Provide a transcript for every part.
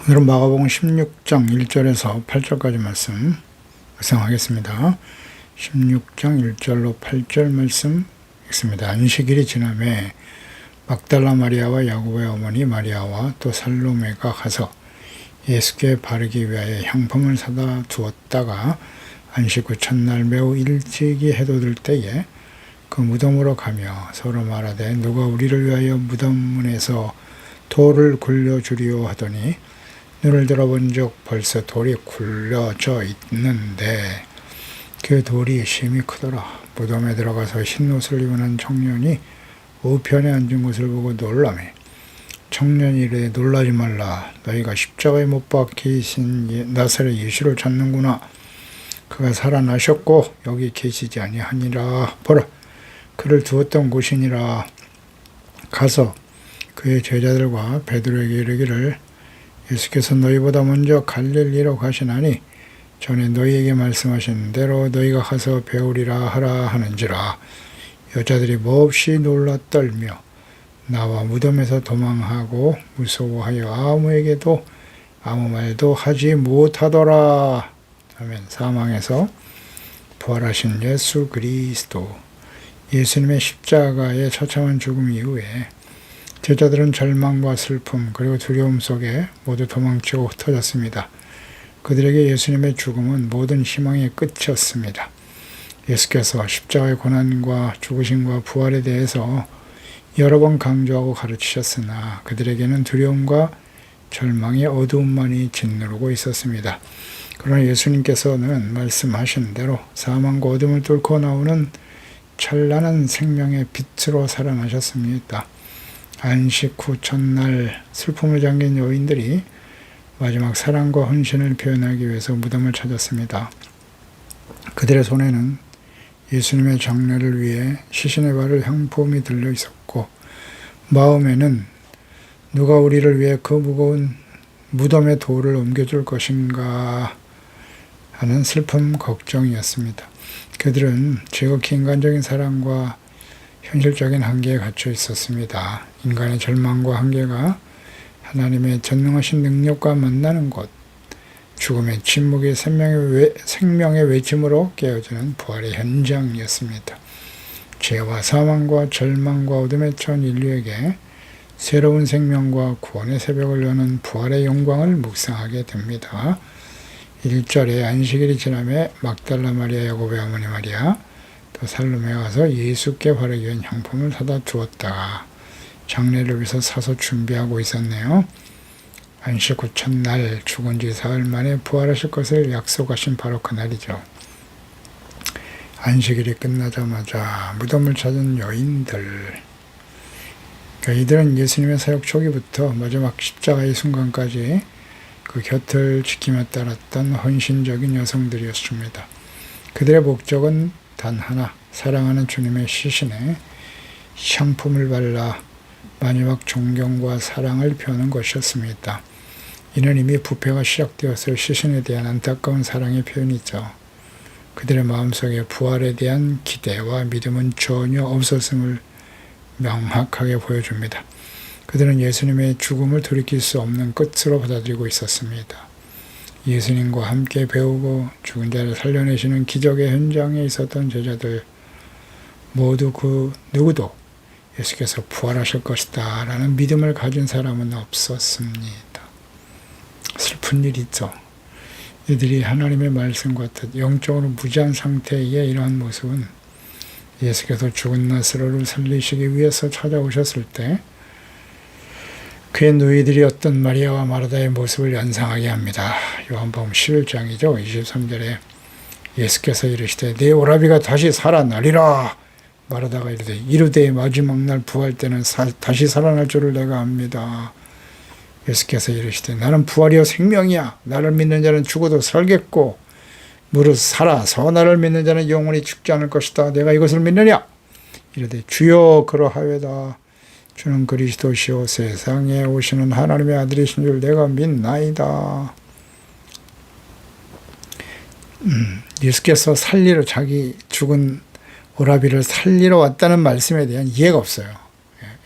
오늘은 마가복음 16장 1절에서 8절까지 말씀 묵상하겠습니다. 16장 1절로 8절 말씀 읽습니다. 안식일이 지남에 막달라 마리아와 야고보의 어머니 마리아와 또 살로메가 가서 예수께 바르기 위하여 향품을 사다 두었다가 안식 후 첫날 매우 일찍이 해돋을 때에 그 무덤으로 가며 서로 말하되 누가 우리를 위하여 무덤 문에서 돌을 굴려주리오 하더니 눈을 들어본 적 벌써 돌이 굴려져 있는데 그 돌이 심히 크더라. 무덤에 들어가서 흰 옷을 입은 한 청년이 우편에 앉은 것을 보고 놀라매 청년이 이르되 놀라지 말라. 너희가 십자가에 못 박히신 나사렛 예수를 찾는구나. 그가 살아나셨고 여기 계시지 아니하니라. 보라, 그를 두었던 곳이니라. 가서 그의 제자들과 베드로에게 이르기를 예수께서 너희보다 먼저 갈릴리로 가시나니 전에 너희에게 말씀하신 대로 너희가 가서 배우리라 하라 하는지라. 여자들이 몹시 놀라 떨며 나와 무덤에서 도망하고 무서워하여 아무에게도 아무 말도 하지 못하더라. 아멘. 사망에서 부활하신 예수 그리스도, 예수님의 십자가의 처참한 죽음 이후에 제자들은 절망과 슬픔 그리고 두려움 속에 모두 도망치고 흩어졌습니다. 그들에게 예수님의 죽음은 모든 희망의 끝이었습니다. 예수께서 십자가의 고난과 죽으심과 부활에 대해서 여러 번 강조하고 가르치셨으나 그들에게는 두려움과 절망의 어두움만이 짓누르고 있었습니다. 그러나 예수님께서는 말씀하신 대로 사망과 어둠을 뚫고 나오는 찬란한 생명의 빛으로 살아나셨습니다. 안식 후 첫날 슬픔을 잠긴 여인들이 마지막 사랑과 헌신을 표현하기 위해서 무덤을 찾았습니다. 그들의 손에는 예수님의 장례를 위해 시신에 바를 향품이 들려 있었고 마음에는 누가 우리를 위해 그 무거운 무덤의 돌을 옮겨줄 것인가 하는 슬픔 걱정이었습니다. 그들은 지극히 인간적인 사랑과 현실적인 한계에 갇혀 있었습니다. 인간의 절망과 한계가 하나님의 전능하신 능력과 만나는 것, 죽음의 침묵이 생명의 외침으로 깨어지는 부활의 현장이었습니다. 죄와 사망과 절망과 어둠에 처한 인류에게 새로운 생명과 구원의 새벽을 여는 부활의 영광을 묵상하게 됩니다. 1절에 안식일이 지남에 막달라 마리아, 야고보의 어머니 마리아, 또 살로메가 가서 예수께 바르기 위한 향품을 사다 두었다가 장례를 위해서 사서 준비하고 있었네요. 안식 후 첫날 죽은 지 사흘 만에 부활하실 것을 약속하신 바로 그날이죠. 안식일이 끝나자마자 무덤을 찾은 여인들, 그러니까 이들은 예수님의 사역 초기부터 마지막 십자가의 순간까지 그 곁을 지키며 따랐던 헌신적인 여성들이었습니다. 그들의 목적은 단 하나, 사랑하는 주님의 시신에 향품을 발라 마지막 존경과 사랑을 표하는 것이었습니다. 이는 이미 부패가 시작되었을 시신에 대한 안타까운 사랑의 표현이죠. 그들의 마음속에 부활에 대한 기대와 믿음은 전혀 없었음을 명확하게 보여줍니다. 그들은 예수님의 죽음을 돌이킬 수 없는 끝으로 받아들이고 있었습니다. 예수님과 함께 배우고 죽은 자를 살려내시는 기적의 현장에 있었던 제자들 모두 그 누구도 예수께서 부활하실 것이다 라는 믿음을 가진 사람은 없었습니다. 슬픈 일이죠. 이들이 하나님의 말씀 같은 영적으로 무지한 상태의 이러한 모습은 예수께서 죽은 나사로를 살리시기 위해서 찾아오셨을 때 그의 누이들이었던 마리아와 마르다의 모습을 연상하게 합니다. 요한복음 11장이죠. 23절에 예수께서 이르시되 내 오라비가 다시 살아나리라. 마르다가 이르되 마지막 날 부활 때는 다시 살아날 줄을 내가 압니다. 예수께서 이르시되 나는 부활이요 생명이야. 나를 믿는 자는 죽어도 살겠고 무릇 살아서 나를 믿는 자는 영원히 죽지 않을 것이다. 내가 이것을 믿느냐? 이르되 주여 그러하외다. 주는 그리스도시요 세상에 오시는 하나님의 아들이신 줄 내가 믿나이다. 예수께서 살리러 자기 죽은 오라비를 살리러 왔다는 말씀에 대한 이해가 없어요.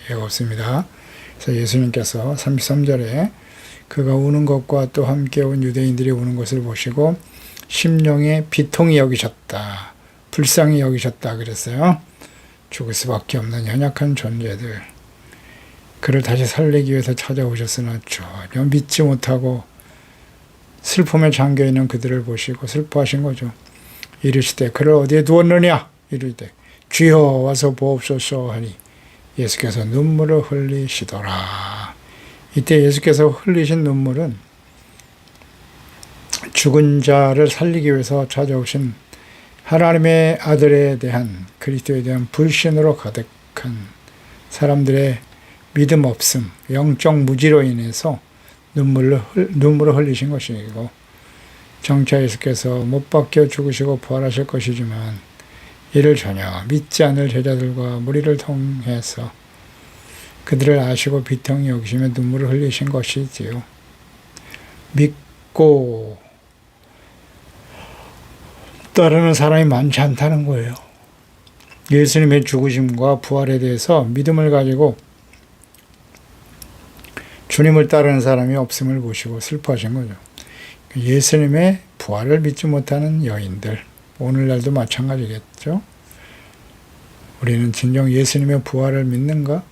이해가 없습니다. 그래서 예수님께서 33절에 그가 우는 것과 또 함께 온 유대인들이 우는 것을 보시고 심령에 비통히 여기셨다. 불쌍히 여기셨다 그랬어요. 죽을 수밖에 없는 연약한 존재들. 그를 다시 살리기 위해서 찾아오셨으나 전혀 믿지 못하고 슬픔에 잠겨있는 그들을 보시고 슬퍼하신 거죠. 이르시되 그를 어디에 두었느냐? 이르되 주여 와서 보옵소서 하니 예수께서 눈물을 흘리시더라. 이때 예수께서 흘리신 눈물은 죽은 자를 살리기 위해서 찾아오신 하나님의 아들에 대한 그리스도에 대한 불신으로 가득한 사람들의 믿음 없음, 영적 무지로 인해서 눈물을 흘리신 것이고 정차 예수께서 못 박혀 죽으시고 부활하실 것이지만 이를 전혀 믿지 않을 제자들과 무리를 통해서 그들을 아시고 비통히 여기시며 눈물을 흘리신 것이지요. 믿고 따르는 사람이 많지 않다는 거예요. 예수님의 죽으심과 부활에 대해서 믿음을 가지고 주님을 따르는 사람이 없음을 보시고 슬퍼하신 거죠. 예수님의 부활을 믿지 못하는 여인들, 오늘날도 마찬가지겠죠. 우리는 진정 예수님의 부활을 믿는가?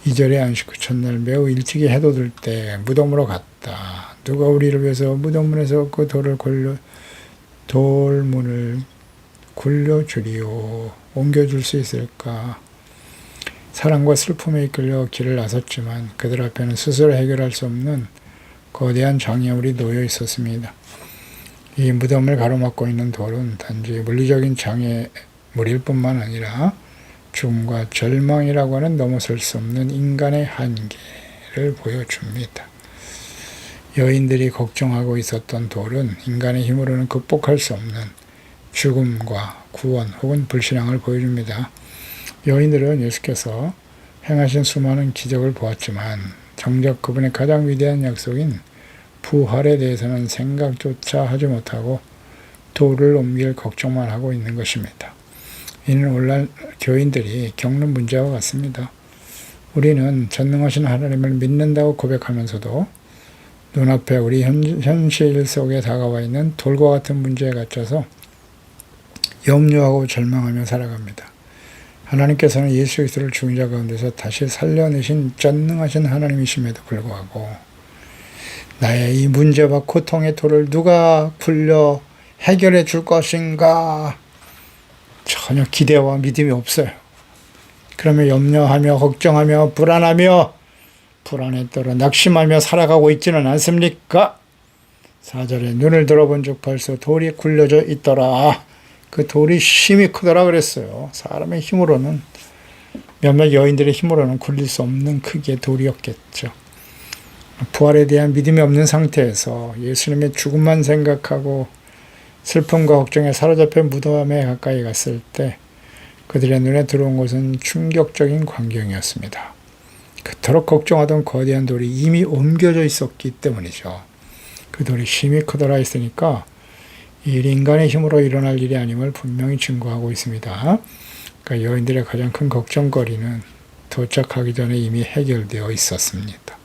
2절의 안식 후 첫날 매우 일찍이 해도 들 때 무덤으로 갔다. 누가 우리를 위해서 무덤문에서 그 돌문을 굴려주리요. 옮겨줄 수 있을까? 사랑과 슬픔에 이끌려 길을 나섰지만 그들 앞에는 스스로 해결할 수 없는 거대한 장애물이 놓여 있었습니다. 이 무덤을 가로막고 있는 돌은 단지 물리적인 장애물일 뿐만 아니라 죽음과 절망이라고 하는 넘어설 수 없는 인간의 한계를 보여줍니다. 여인들이 걱정하고 있었던 돌은 인간의 힘으로는 극복할 수 없는 죽음과 구원 혹은 불신앙을 보여줍니다. 여인들은 예수께서 행하신 수많은 기적을 보았지만 정작 그분의 가장 위대한 약속인 부활에 대해서는 생각조차 하지 못하고 돌을 옮길 걱정만 하고 있는 것입니다. 이는 오늘날 교인들이 겪는 문제와 같습니다. 우리는 전능하신 하나님을 믿는다고 고백하면서도 눈앞에 우리 현실 속에 다가와 있는 돌과 같은 문제에 갇혀서 염려하고 절망하며 살아갑니다. 하나님께서는 예수 그리스도를 죽은 자 가운데서 다시 살려내신 전능하신 하나님이심에도 불구하고 나의 이 문제와 고통의 돌을 누가 굴려 해결해 줄 것인가? 전혀 기대와 믿음이 없어요. 그러면 염려하며 걱정하며 불안에 떨어 낙심하며 살아가고 있지는 않습니까? 4절에 눈을 들어본 즉 벌써 돌이 굴려져 있더라. 그 돌이 힘이 크더라 그랬어요. 사람의 힘으로는, 몇몇 여인들의 힘으로는 굴릴 수 없는 크기의 돌이었겠죠. 부활에 대한 믿음이 없는 상태에서 예수님의 죽음만 생각하고 슬픔과 걱정에 사로잡혀 무덤에 가까이 갔을 때 그들의 눈에 들어온 것은 충격적인 광경이었습니다. 그토록 걱정하던 거대한 돌이 이미 옮겨져 있었기 때문이죠. 그 돌이 힘이 크더라 했으니까 이 일이 인간의 힘으로 일어날 일이 아님을 분명히 증거하고 있습니다. 그러니까 여인들의 가장 큰 걱정거리는 도착하기 전에 이미 해결되어 있었습니다.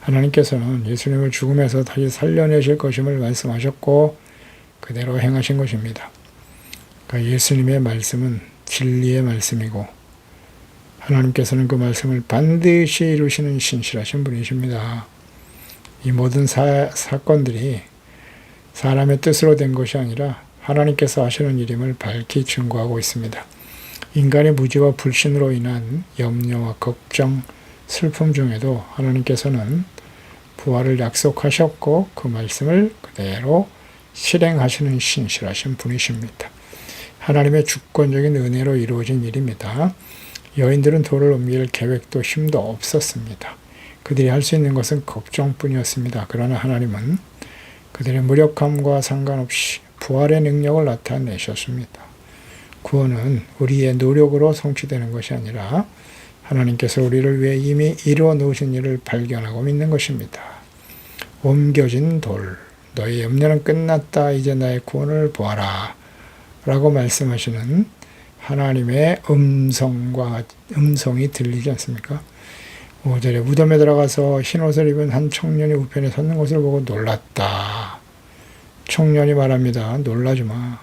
하나님께서는 예수님을 죽음에서 다시 살려내실 것임을 말씀하셨고 그대로 행하신 것입니다. 그러니까 예수님의 말씀은 진리의 말씀이고 하나님께서는 그 말씀을 반드시 이루시는 신실하신 분이십니다. 이 모든 사건들이 사람의 뜻으로 된 것이 아니라 하나님께서 하시는 일임을 밝히 증거하고 있습니다. 인간의 무지와 불신으로 인한 염려와 걱정, 슬픔 중에도 하나님께서는 부활을 약속하셨고 그 말씀을 그대로 실행하시는 신실하신 분이십니다. 하나님의 주권적인 은혜로 이루어진 일입니다. 여인들은 돌을 옮길 계획도 힘도 없었습니다. 그들이 할 수 있는 것은 걱정뿐이었습니다. 그러나 하나님은 그들의 무력함과 상관없이 부활의 능력을 나타내셨습니다. 구원은 우리의 노력으로 성취되는 것이 아니라 하나님께서 우리를 위해 이미 이루어 놓으신 일을 발견하고 믿는 것입니다. 옮겨진 돌, 너의 염려는 끝났다. 이제 나의 구원을 보아라. 라고 말씀하시는 하나님의 음성이 들리지 않습니까? 5절에 무덤에 들어가서 흰옷을 입은 한 청년이 우편에 섰는 것을 보고 놀랐다. 청년이 말합니다. 놀라지 마.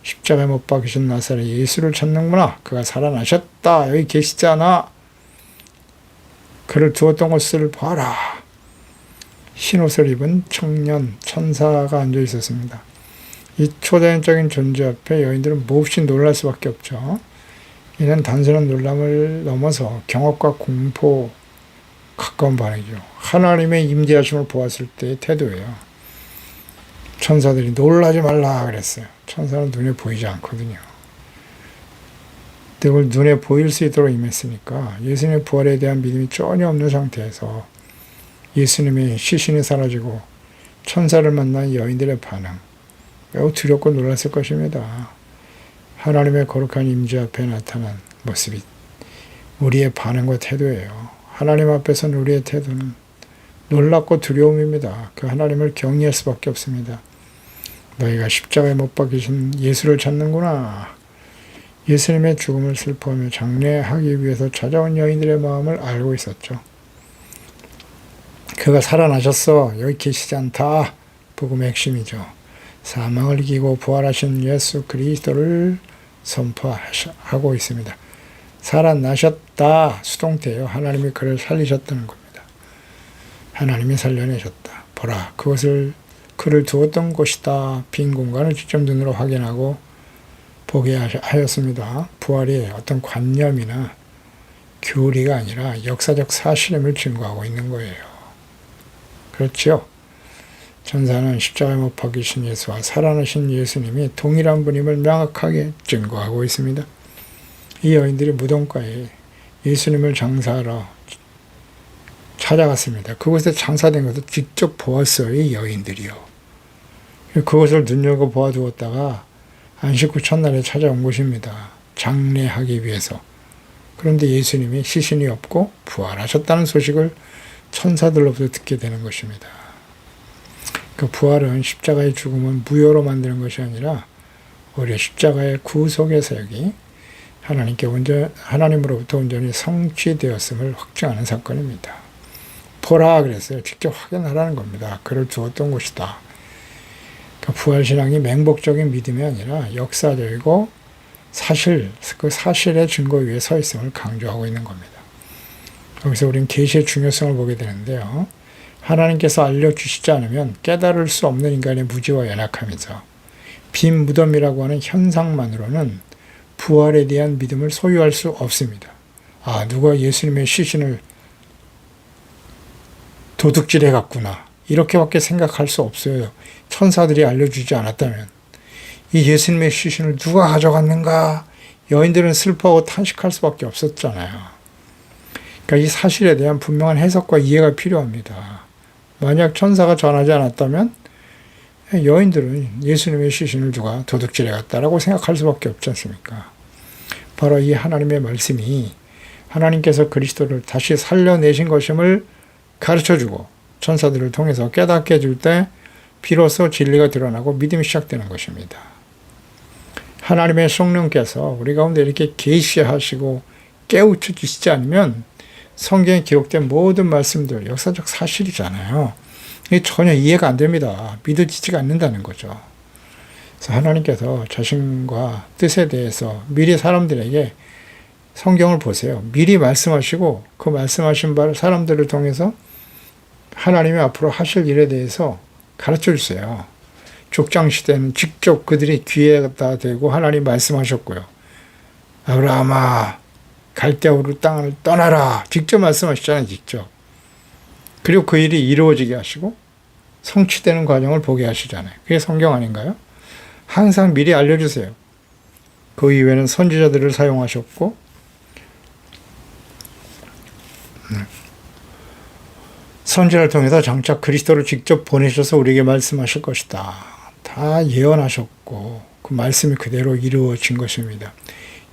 십자가에 못 박히신 나사렛 예수를 찾는구나. 그가 살아나셨다. 여기 계시잖아. 그를 두었던 곳을 봐라. 흰옷을 입은 청년, 천사가 앉아 있었습니다. 이 초자연적인 존재 앞에 여인들은 몹시 놀랄 수밖에 없죠. 이는 단순한 놀람을 넘어서 경악과 공포 가까운 반응이죠. 하나님의 임재하심을 보았을 때의 태도예요. 천사들이 놀라지 말라 그랬어요. 천사는 눈에 보이지 않거든요. 그걸 눈에 보일 수 있도록 임했으니까 예수님의 부활에 대한 믿음이 전혀 없는 상태에서 예수님의 시신이 사라지고 천사를 만난 여인들의 반응, 매우 두렵고 놀랐을 것입니다. 하나님의 거룩한 임재 앞에 나타난 모습이 우리의 반응과 태도예요. 하나님 앞에서는 우리의 태도는 놀랍고 두려움입니다. 그 하나님을 경외할 수밖에 없습니다. 너희가 십자가에 못 박히신 예수를 찾는구나. 예수님의 죽음을 슬퍼하며 장례하기 위해서 찾아온 여인들의 마음을 알고 있었죠. 그가 살아나셨어. 여기 계시지 않다. 복음의 핵심이죠. 사망을 이기고 부활하신 예수 그리스도를 선포하고 있습니다. 살아나셨다. 수동태예요. 하나님이 그를 살리셨다는 겁니다. 하나님이 살려내셨다. 보라, 그를 두었던 곳이다. 빈 공간을 직접 눈으로 확인하고 보게 하였습니다. 부활이 어떤 관념이나 교리가 아니라 역사적 사실임을 증거하고 있는 거예요. 그렇죠? 천사는 십자가에 못 박히신 예수와 살아나신 예수님이 동일한 분임을 명확하게 증거하고 있습니다. 이 여인들이 무덤가에 예수님을 장사하러 찾아갔습니다. 그곳에 장사된 것을 직접 보았어요. 이 여인들이요. 그것을 눈여겨보아 두었다가 안식 후 첫날에 찾아온 것입니다. 장례하기 위해서. 그런데 예수님이 시신이 없고 부활하셨다는 소식을 천사들로부터 듣게 되는 것입니다. 그 부활은 십자가의 죽음은 무효로 만드는 것이 아니라 오히려 십자가의 구속의 사역이 하나님으로부터 온전히 성취되었음을 확증하는 사건입니다. 보라 그랬어요. 직접 확인하라는 겁니다. 그를 두었던 곳이다. 그러니까 부활신앙이 맹목적인 믿음이 아니라 역사적이고 그 사실의 증거 위에 서 있음을 강조하고 있는 겁니다. 여기서 우리는 계시의 중요성을 보게 되는데요. 하나님께서 알려주시지 않으면 깨달을 수 없는 인간의 무지와 연약함이죠. 빈 무덤이라고 하는 현상만으로는 부활에 대한 믿음을 소유할 수 없습니다. 아, 누가 예수님의 시신을 도둑질해 갔구나. 이렇게밖에 생각할 수 없어요. 천사들이 알려주지 않았다면. 이 예수님의 시신을 누가 가져갔는가? 여인들은 슬퍼하고 탄식할 수밖에 없었잖아요. 그러니까 이 사실에 대한 분명한 해석과 이해가 필요합니다. 만약 천사가 전하지 않았다면 여인들은 예수님의 시신을 누가 도둑질해 갔다라고 생각할 수밖에 없지 않습니까? 바로 이 하나님의 말씀이 하나님께서 그리스도를 다시 살려내신 것임을 가르쳐주고 천사들을 통해서 깨닫게 해줄 때 비로소 진리가 드러나고 믿음이 시작되는 것입니다. 하나님의 성령께서 우리 가운데 이렇게 계시하시고 깨우쳐 주시지 않으면 성경에 기록된 모든 말씀들 역사적 사실이잖아요. 이게 전혀 이해가 안 됩니다. 믿어지지가 않는다는 거죠. 그래서 하나님께서 자신과 뜻에 대해서 미리 사람들에게 성경을 보세요. 미리 말씀하시고 그 말씀하신 바를 사람들을 통해서 하나님이 앞으로 하실 일에 대해서 가르쳐 주세요. 족장시대는 직접 그들이 귀에다 대고 하나님 말씀하셨고요. 아브라함아 갈대아우르 땅을 떠나라. 직접 말씀하시잖아요. 직접. 그리고 그 일이 이루어지게 하시고 성취되는 과정을 보게 하시잖아요. 그게 성경 아닌가요? 항상 미리 알려주세요. 그 이후에는 선지자들을 사용하셨고 선지자를 통해서 장차 그리스도를 직접 보내셔서 우리에게 말씀하실 것이다. 다 예언하셨고 그 말씀이 그대로 이루어진 것입니다.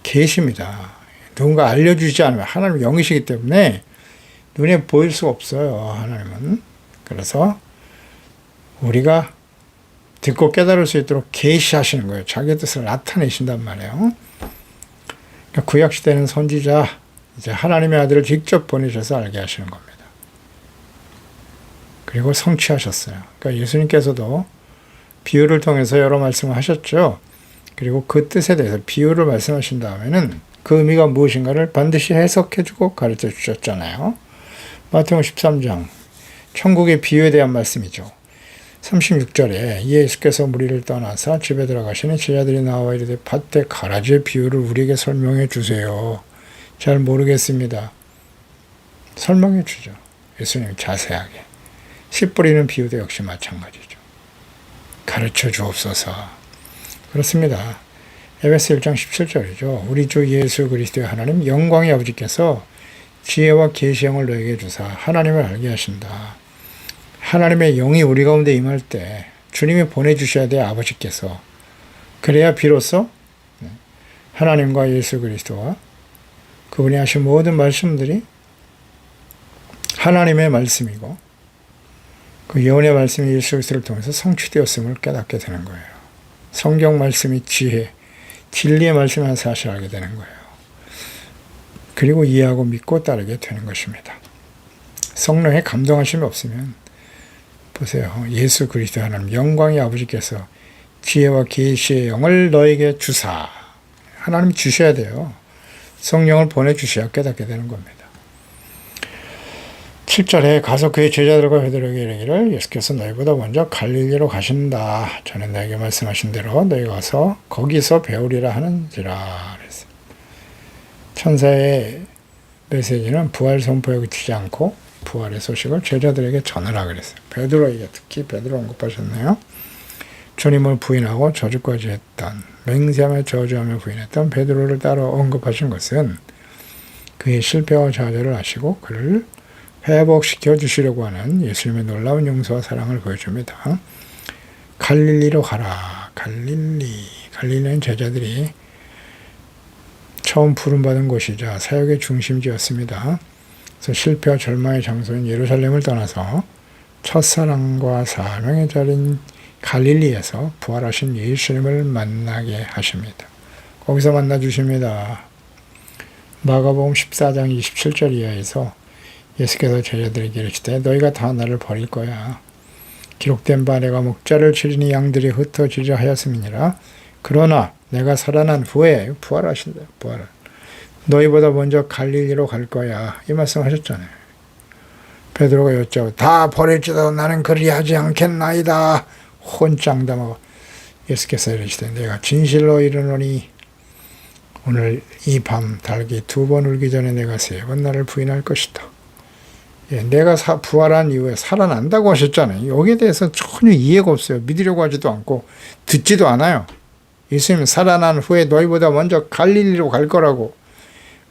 계시입니다. 누군가 알려주지 않으면 하나님은 영이시기 때문에 눈에 보일 수가 없어요. 하나님은. 그래서 우리가 듣고 깨달을 수 있도록 계시하시는 거예요. 자기 뜻을 나타내신단 말이에요. 구약시대는 선지자, 이제 하나님의 아들을 직접 보내셔서 알게 하시는 겁니다. 그리고 성취하셨어요. 그러니까 예수님께서도 비유를 통해서 여러 말씀을 하셨죠. 그리고 그 뜻에 대해서 비유를 말씀하신 다음에는 그 의미가 무엇인가를 반드시 해석해주고 가르쳐 주셨잖아요. 마태복음 13장 천국의 비유에 대한 말씀이죠. 36절에 예수께서 무리를 떠나서 집에 들어가시니 제자들이 나와 이르되 밭에 가라지의 비유를 우리에게 설명해 주세요. 잘 모르겠습니다. 설명해 주죠. 예수님 자세하게. 씨 뿌리는 비유도 역시 마찬가지죠. 가르쳐 주옵소서. 그렇습니다. 에베소 1장 17절이죠. 우리 주 예수 그리스도의 하나님 영광의 아버지께서 지혜와 계시형을 너에게 주사 하나님을 알게 하신다. 하나님의 영이 우리 가운데 임할 때 주님이 보내주셔야 돼요. 아버지께서. 그래야 비로소 하나님과 예수 그리스도와 그분이 하신 모든 말씀들이 하나님의 말씀이고 그 예언의 말씀이 예수 그리스도를 통해서 성취되었음을 깨닫게 되는 거예요. 성경 말씀이 지혜, 진리의 말씀이라는 사실을 알게 되는 거예요. 그리고 이해하고 믿고 따르게 되는 것입니다. 성령의 감동하심이 없으면 보세요. 예수 그리스도 하나님 영광의 아버지께서 지혜와 계시의 영을 너에게 주사. 하나님이 주셔야 돼요. 성령을 보내주셔야 깨닫게 되는 겁니다. 7절에 가서 그의 제자들과 베드로에게 이르기를 예수께서 너희보다 먼저 갈릴리로 가신다. 전에 너에게 말씀하신 대로 너희가 가서 거기서 배우리라 하는지라. 그랬어요. 천사의 메시지는 부활 선포에 그치지 않고 부활의 소식을 제자들에게 전하라 그랬어요. 베드로에게 특히 베드로 언급하셨네요. 주님을 부인하고 저주까지 했던 맹세하며 저주하며 부인했던 베드로를 따로 언급하신 것은 그의 실패와 좌절을 아시고 그를 회복시켜 주시려고 하는 예수님의 놀라운 용서와 사랑을 보여줍니다. 갈릴리로 가라. 갈릴리는 제자들이 처음 부름받은 곳이자 사역의 중심지였습니다. 그래서 실패와 절망의 장소인 예루살렘을 떠나서 첫사랑과 사명의 자리인 갈릴리에서 부활하신 예수님을 만나게 하십니다. 거기서 만나 주십니다. 마가복음 14장 27절 이하에서 예수께서 제자들에게 이르시되 너희가 다 나를 버릴 거야. 기록된 바 내가 목자를 치리니 양들이 흩어지려 하였음이니라. 그러나 내가 살아난 후에 부활하신다. 부활을. 너희보다 먼저 갈릴리로 갈 거야. 이 말씀 하셨잖아요. 베드로가 여쭤 다 버릴지도 나는 그리하지 않겠나이다. 혼장담하고 예수께서 이르시되 내가 진실로 이르노니 오늘 이 밤 닭이 2번 울기 전에 내가 3번 나를 부인할 것이다. 예, 내가 부활한 이후에 살아난다고 하셨잖아요. 여기에 대해서 전혀 이해가 없어요. 믿으려고 하지도 않고 듣지도 않아요. 예수님 살아난 후에 너희보다 먼저 갈릴리로 갈 거라고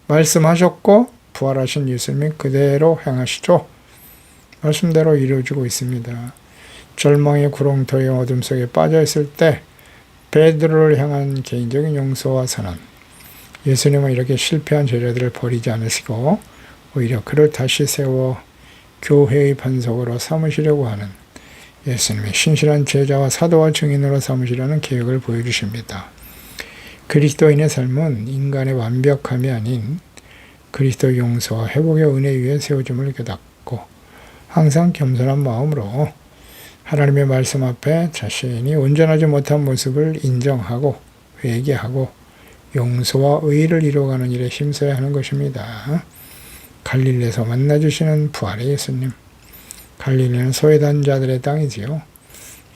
말씀하셨고 부활하신 예수님이 그대로 행하시죠. 말씀대로 이루어지고 있습니다. 절망의 구렁텅이 어둠 속에 빠져있을 때 베드로를 향한 개인적인 용서와 선언. 예수님은 이렇게 실패한 제자들을 버리지 않으시고 오히려 그를 다시 세워 교회의 반석으로 삼으시려고 하는 예수님의 신실한 제자와 사도와 증인으로 삼으시려는 계획을 보여주십니다. 그리스도인의 삶은 인간의 완벽함이 아닌 그리스도의 용서와 회복의 은혜 위에 세워짐을 깨닫고 항상 겸손한 마음으로 하나님의 말씀 앞에 자신이 온전하지 못한 모습을 인정하고 회개하고 용서와 의를 이루어가는 일에 힘써야 하는 것입니다. 갈릴리에서 만나주시는 부활의 예수님. 갈릴리는 소외된 자들의 땅이지요.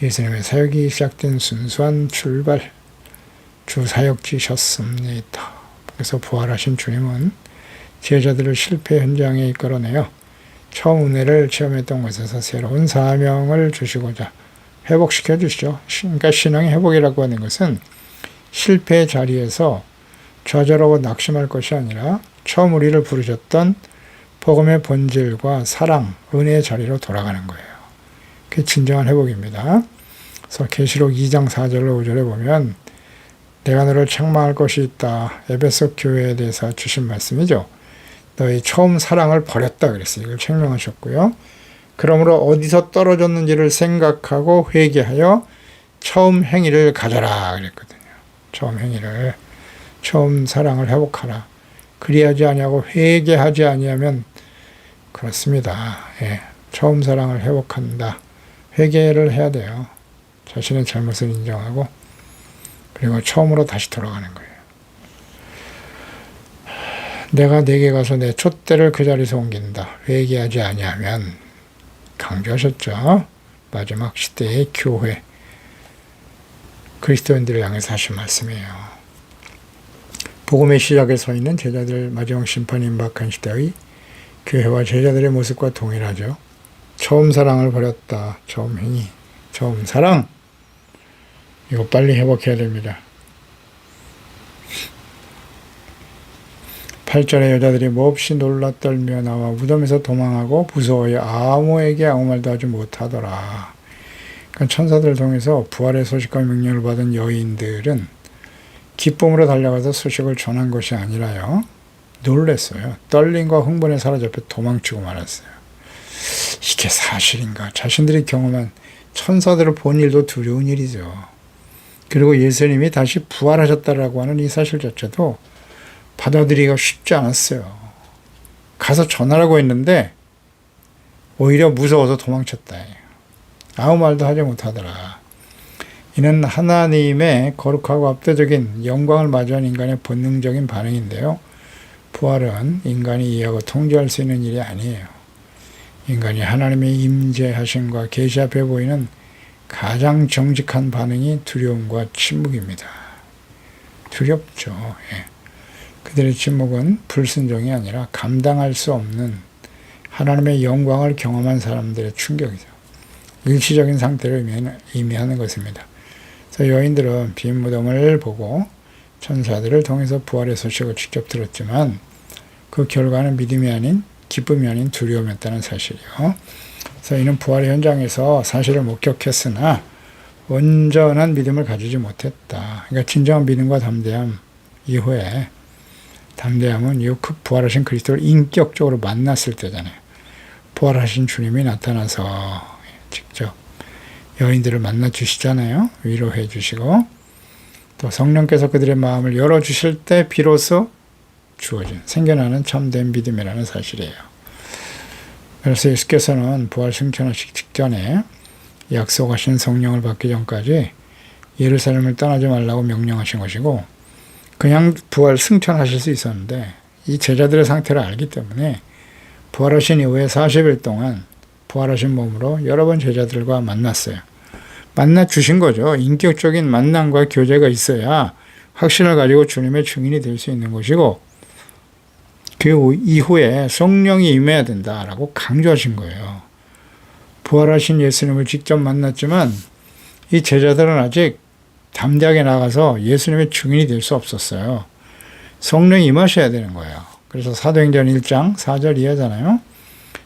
예수님의 사역이 시작된 순수한 출발, 주 사역지셨습니다. 그래서 부활하신 주님은 제자들을 실패 현장에 이끌어내어 처음 은혜를 체험했던 곳에서 새로운 사명을 주시고자 회복시켜 주시죠. 그러니까 신앙의 회복이라고 하는 것은 실패의 자리에서 좌절하고 낙심할 것이 아니라 처음 우리를 부르셨던 복음의 본질과 사랑, 은혜의 자리로 돌아가는 거예요. 그게 진정한 회복입니다. 그래서 계시록 2장 4절로 5절에 보면 내가 너를 책망할 것이 있다. 에베소 교회에 대해서 주신 말씀이죠. 너희 처음 사랑을 버렸다 그랬어요. 이걸 책망하셨고요. 그러므로 어디서 떨어졌는지를 생각하고 회개하여 처음 행위를 가져라 그랬거든요. 처음 행위를, 처음 사랑을 회복하라. 그리하지 아니하고 회개하지 아니하면 그렇습니다. 예, 처음 사랑을 회복한다. 회개를 해야 돼요. 자신의 잘못을 인정하고 그리고 처음으로 다시 돌아가는 거예요. 내가 내게 가서 내 촛대를 그 자리에서 옮긴다. 회개하지 아니하면 강조하셨죠. 마지막 시대의 교회 그리스도인들을 향해서 하신 말씀이에요. 복음의 시작에 서 있는 제자들 마지막 심판이 임박한 시대의 교회와 제자들의 모습과 동일하죠. 처음 사랑을 버렸다. 처음 행위, 처음 사랑. 이거 빨리 회복해야 됩니다. 8절에 여자들이 몹시 놀라 떨며 나와 무덤에서 도망하고 무서워해 아무에게 아무 말도 하지 못하더라. 그러니까 천사들을 통해서 부활의 소식과 명령을 받은 여인들은 기쁨으로 달려가서 소식을 전한 것이 아니라요. 놀랬어요. 떨림과 흥분에 사로잡혀 도망치고 말았어요. 이게 사실인가? 자신들이 경험한 천사들을 본 일도 두려운 일이죠. 그리고 예수님이 다시 부활하셨다라고 하는 이 사실 자체도 받아들이기가 쉽지 않았어요. 가서 전하라고 했는데 오히려 무서워서 도망쳤다. 아무 말도 하지 못하더라. 이는 하나님의 거룩하고 압도적인 영광을 마주한 인간의 본능적인 반응인데요. 부활은 인간이 이해하고 통제할 수 있는 일이 아니에요. 인간이 하나님의 임재하심과 계시 앞에 보이는 가장 정직한 반응이 두려움과 침묵입니다. 두렵죠. 예. 그들의 침묵은 불순종이 아니라 감당할 수 없는 하나님의 영광을 경험한 사람들의 충격이죠. 일시적인 상태를 의미하는 것입니다. 그래서 여인들은 빈 무덤을 보고 천사들을 통해서 부활의 소식을 직접 들었지만 그 결과는 믿음이 아닌 기쁨이 아닌 두려움이었다는 사실이요. 그래서 이는 부활의 현장에서 사실을 목격했으나 온전한 믿음을 가지지 못했다. 그러니까 진정한 믿음과 담대함 이후에 담대함은 이후 부활하신 그리스도를 인격적으로 만났을 때잖아요. 부활하신 주님이 나타나서 직접 여인들을 만나 주시잖아요. 위로해 주시고 또 성령께서 그들의 마음을 열어주실 때 비로소 주어진 생겨나는 참된 믿음이라는 사실이에요. 그래서 예수께서는 부활 승천하시기 직전에 약속하신 성령을 받기 전까지 예루살렘을 떠나지 말라고 명령하신 것이고 그냥 부활 승천하실 수 있었는데 이 제자들의 상태를 알기 때문에 부활하신 이후에 40일 동안 부활하신 몸으로 여러 번 제자들과 만났어요. 만나 주신 거죠. 인격적인 만남과 교제가 있어야 확신을 가지고 주님의 증인이 될 수 있는 것이고 그 이후에 성령이 임해야 된다라고 강조하신 거예요. 부활하신 예수님을 직접 만났지만 이 제자들은 아직 담대하게 나가서 예수님의 증인이 될 수 없었어요. 성령이 임하셔야 되는 거예요. 그래서 사도행전 1장 4절 이하잖아요.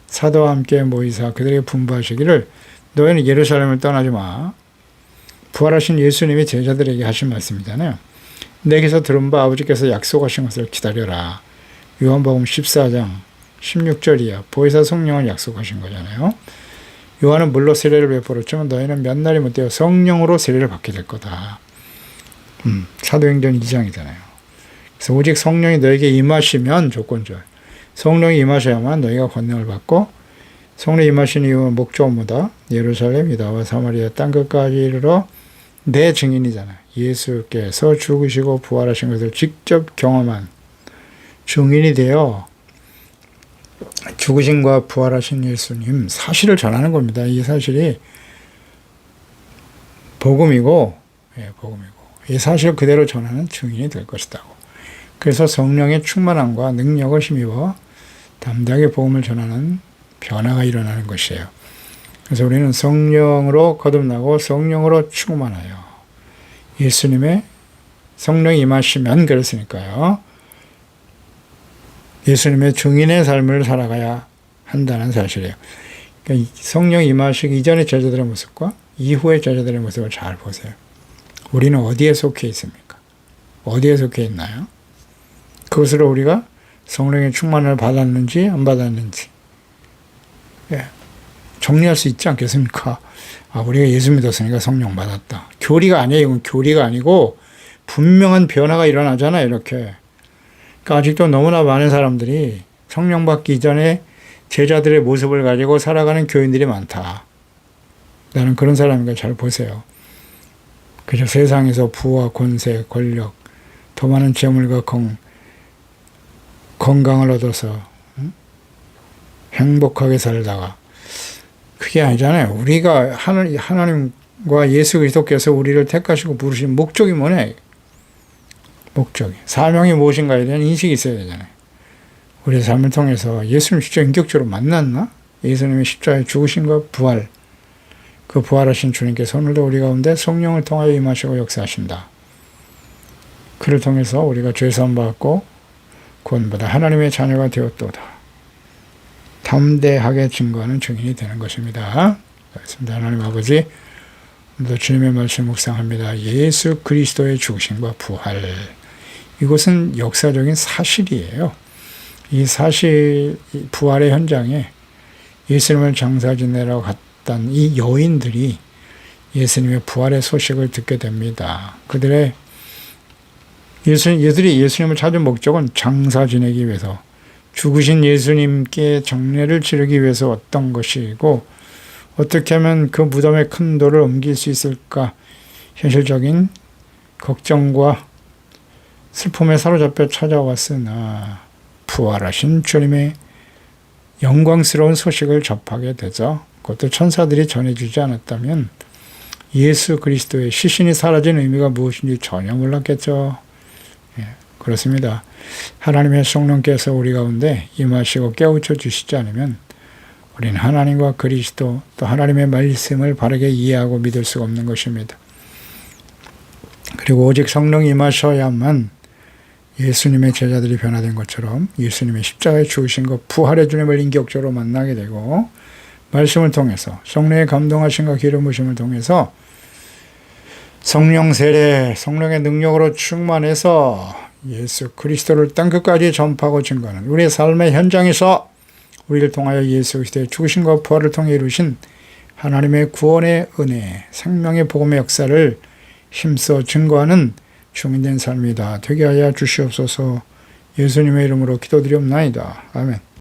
사도와 함께 모이사 그들에게 분부하시기를 너희는 예루살렘을 떠나지 마. 부활하신 예수님이 제자들에게 하신 말씀이잖아요. 내게서 들은 바 아버지께서 약속하신 것을 기다려라. 요한복음 14장 16절 이하 보혜사 성령을 약속하신 거잖아요. 요한은 물로 세례를 베풀었지만 너희는 몇 날이 못 되어 성령으로 세례를 받게 될 거다. 사도행전 2장이잖아요. 그래서 오직 성령이 너에게 임하시면 조건적. 성령이 임하셔야만 너희가 권능을 받고 성령이 임하신 이후 목적은 뭐다? 예루살렘, 유다와 사마리아 땅끝까지 이르러 내 증인이잖아요. 예수께서 죽으시고 부활하신 것을 직접 경험한 증인이 되어 죽으신과 부활하신 예수님 사실을 전하는 겁니다. 이 사실이 복음이고, 이 사실을 그대로 전하는 증인이 될 것이다고. 그래서 성령의 충만함과 능력을 힘입어 담대하게 복음을 전하는 변화가 일어나는 것이에요. 그래서 우리는 성령으로 거듭나고 성령으로 충만하여 예수님의 성령이 임하시면 그랬으니까요. 예수님의 증인의 삶을 살아가야 한다는 사실이에요. 그러니까 성령이 임하시기 이전의 제자들의 모습과 이후의 제자들의 모습을 잘 보세요. 우리는 어디에 속해 있습니까? 어디에 속해 있나요? 그것으로 우리가 성령의 충만을 받았는지 안 받았는지 정리할 수 있지 않겠습니까? 우리가 예수 믿었으니까 성령 받았다. 교리가 아니에요. 이건 교리가 아니고 분명한 변화가 일어나잖아요. 이렇게. 그러니까 아직도 너무나 많은 사람들이 성령 받기 이전에 제자들의 모습을 가지고 살아가는 교인들이 많다. 나는 그런 사람인가 잘 보세요. 그저 세상에서 부와 권세, 권력, 더 많은 재물과 건강을 얻어서 행복하게 살다가 그게 아니잖아요. 우리가 하나님과 예수 그리스도께서 우리를 택하시고 부르신 목적이 뭐냐? 목적이. 사명이 무엇인가에 대한 인식이 있어야 되잖아요. 우리의 삶을 통해서 예수님 진짜 인격적으로 만났나? 예수님의 십자가의 죽으심과 부활, 그 부활하신 주님께서 오늘도 우리 가운데 성령을 통하여 임하시고 역사하신다. 그를 통해서 우리가 죄사함 받고 구원받아 하나님의 자녀가 되었도다. 담대하게 증거하는 증인이 되는 것입니다. 그렇습니다. 하나님 아버지, 오늘도 주님의 말씀 묵상합니다. 예수 그리스도의 죽으심과 부활. 이것은 역사적인 사실이에요. 이 사실, 부활의 현장에 예수님을 장사 지내러 갔던 이 여인들이 예수님의 부활의 소식을 듣게 됩니다. 얘들이 예수님을 찾은 목적은 장사 지내기 위해서, 죽으신 예수님께 장례를 치르기 위해서 어떤 것이고, 어떻게 하면 그 무덤의 큰 돌을 옮길 수 있을까, 현실적인 걱정과 슬픔에 사로잡혀 찾아왔으나 부활하신 주님의 영광스러운 소식을 접하게 되죠. 그것도 천사들이 전해주지 않았다면 예수 그리스도의 시신이 사라진 의미가 무엇인지 전혀 몰랐겠죠. 그렇습니다. 하나님의 성령께서 우리 가운데 임하시고 깨우쳐 주시지 않으면 우리는 하나님과 그리스도 또 하나님의 말씀을 바르게 이해하고 믿을 수가 없는 것입니다. 그리고 오직 성령이 임하셔야만 예수님의 제자들이 변화된 것처럼 예수님의 십자가에 죽으신 것, 부활의 주님을 인격적으로 만나게 되고, 말씀을 통해서 성령의 감동하심과 기름 부심을 통해서 성령 세례, 성령의 능력으로 충만해서 예수 그리스도를 땅끝까지 전파하고 증거하는 우리의 삶의 현장에서 우리를 통하여 예수 그리스도의 죽으심과 부활을 통해 이루신 하나님의 구원의 은혜, 생명의 복음의 역사를 힘써 증거하는 증인된 삶이다 되게 하여 주시옵소서. 예수님의 이름으로 기도드리옵나이다. 아멘.